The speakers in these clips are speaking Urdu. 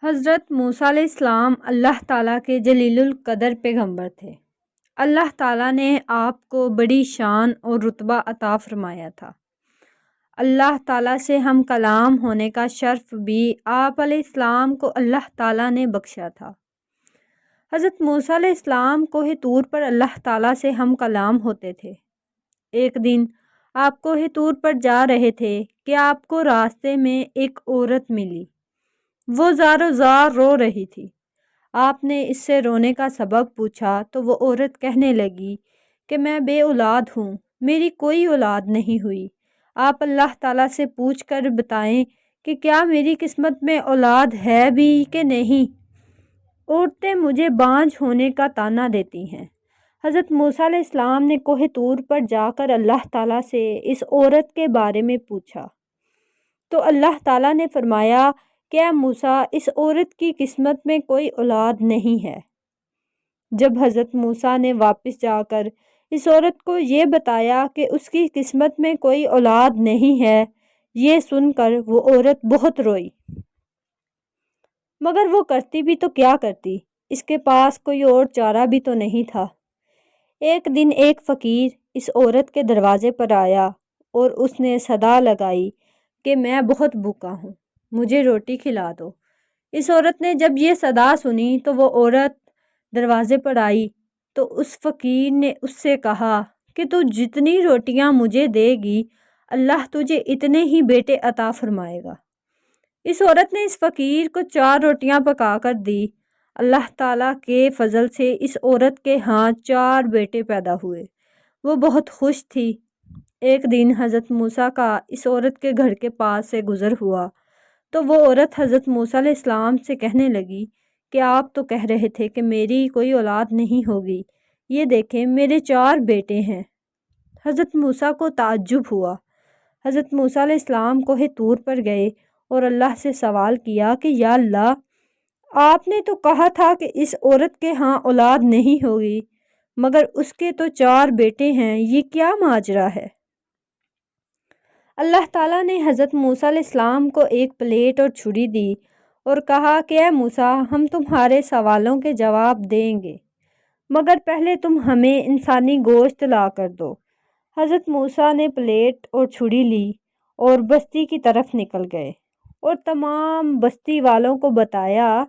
حضرت موسیٰ علیہ السلام اللہ تعالیٰ کے جلیل القدر پیغمبر تھے۔ اللہ تعالیٰ نے آپ کو بڑی شان اور رتبہ عطا فرمایا تھا۔ اللہ تعالیٰ سے ہم کلام ہونے کا شرف بھی آپ علیہ السلام کو اللہ تعالیٰ نے بخشا تھا۔ حضرت موسیٰ علیہ السلام کوہ طور پر اللہ تعالیٰ سے ہم کلام ہوتے تھے۔ ایک دن آپ کوہ طور پر جا رہے تھے کہ آپ کو راستے میں ایک عورت ملی۔ وہ زار و زار رو رہی تھی۔ آپ نے اس سے رونے کا سبب پوچھا تو وہ عورت کہنے لگی کہ میں بے اولاد ہوں، میری کوئی اولاد نہیں ہوئی۔ آپ اللہ تعالیٰ سے پوچھ کر بتائیں کہ کیا میری قسمت میں اولاد ہے بھی کہ نہیں۔ عورتیں مجھے بانجھ ہونے کا طعنہ دیتی ہیں۔ حضرت موسیٰ علیہ السلام نے کوہ طور پر جا کر اللہ تعالیٰ سے اس عورت کے بارے میں پوچھا تو اللہ تعالیٰ نے فرمایا کہ اے موسیٰ، اس عورت کی قسمت میں کوئی اولاد نہیں ہے۔ جب حضرت موسیٰ نے واپس جا کر اس عورت کو یہ بتایا کہ اس کی قسمت میں کوئی اولاد نہیں ہے، یہ سن کر وہ عورت بہت روئی۔ مگر وہ کرتی بھی تو کیا کرتی، اس کے پاس کوئی اور چارہ بھی تو نہیں تھا۔ ایک دن ایک فقیر اس عورت کے دروازے پر آیا اور اس نے صدا لگائی کہ میں بہت بھوکا ہوں، مجھے روٹی کھلا دو۔ اس عورت نے جب یہ صدا سنی تو وہ عورت دروازے پر آئی تو اس فقیر نے اس سے کہا کہ تو جتنی روٹیاں مجھے دے گی اللہ تجھے اتنے ہی بیٹے عطا فرمائے گا۔ اس عورت نے اس فقیر کو 4 روٹیاں پکا کر دی۔ اللہ تعالیٰ کے فضل سے اس عورت کے ہاں 4 بیٹے پیدا ہوئے۔ وہ بہت خوش تھی۔ ایک دن حضرت موسیٰ کا اس عورت کے گھر کے پاس سے گزر ہوا تو وہ عورت حضرت موسیٰ علیہ السلام سے کہنے لگی کہ آپ تو کہہ رہے تھے کہ میری کوئی اولاد نہیں ہوگی، یہ دیکھیں میرے 4 بیٹے ہیں۔ حضرت موسیٰ کو تعجب ہوا۔ حضرت موسیٰ علیہ السلام کوہ طور پر گئے اور اللہ سے سوال کیا کہ یا اللہ، آپ نے تو کہا تھا کہ اس عورت کے ہاں اولاد نہیں ہوگی، مگر اس کے تو 4 بیٹے ہیں، یہ کیا ماجرا ہے؟ اللہ تعالیٰ نے حضرت موسیٰ علیہ السلام کو ایک پلیٹ اور چھری دی اور کہا کہ اے موسیٰ، ہم تمہارے سوالوں کے جواب دیں گے، مگر پہلے تم ہمیں انسانی گوشت لا کر دو۔ حضرت موسیٰ نے پلیٹ اور چھری لی اور بستی کی طرف نکل گئے اور تمام بستی والوں کو بتایا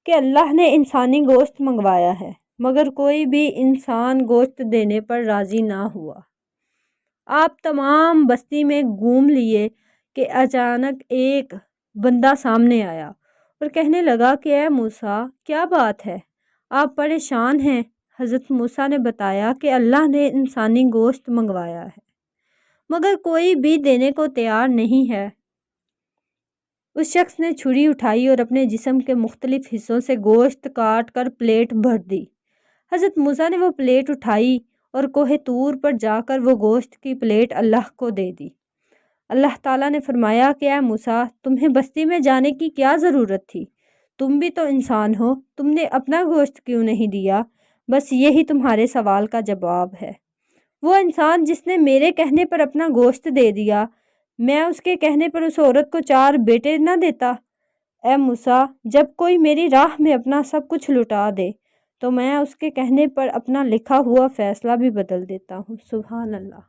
کہ اللہ نے انسانی گوشت منگوایا ہے، مگر کوئی بھی انسان گوشت دینے پر راضی نہ ہوا۔ آپ تمام بستی میں گھوم لیے کہ اچانک ایک بندہ سامنے آیا اور کہنے لگا کہ اے موسیٰ، کیا بات ہے، آپ پریشان ہیں؟ حضرت موسیٰ نے بتایا کہ اللہ نے انسانی گوشت منگوایا ہے، مگر کوئی بھی دینے کو تیار نہیں ہے۔ اس شخص نے چھری اٹھائی اور اپنے جسم کے مختلف حصوں سے گوشت کاٹ کر پلیٹ بھر دی۔ حضرت موسیٰ نے وہ پلیٹ اٹھائی اور کوہ طور پر جا کر وہ گوشت کی پلیٹ اللہ کو دے دی۔ اللہ تعالیٰ نے فرمایا کہ اے موسیٰ، تمہیں بستی میں جانے کی کیا ضرورت تھی؟ تم بھی تو انسان ہو، تم نے اپنا گوشت کیوں نہیں دیا؟ بس یہی تمہارے سوال کا جواب ہے۔ وہ انسان جس نے میرے کہنے پر اپنا گوشت دے دیا، میں اس کے کہنے پر اس عورت کو 4 بیٹے نہ دیتا؟ اے موسیٰ، جب کوئی میری راہ میں اپنا سب کچھ لٹا دے تو میں اس کے کہنے پر اپنا لکھا ہوا فیصلہ بھی بدل دیتا ہوں۔ سبحان اللہ۔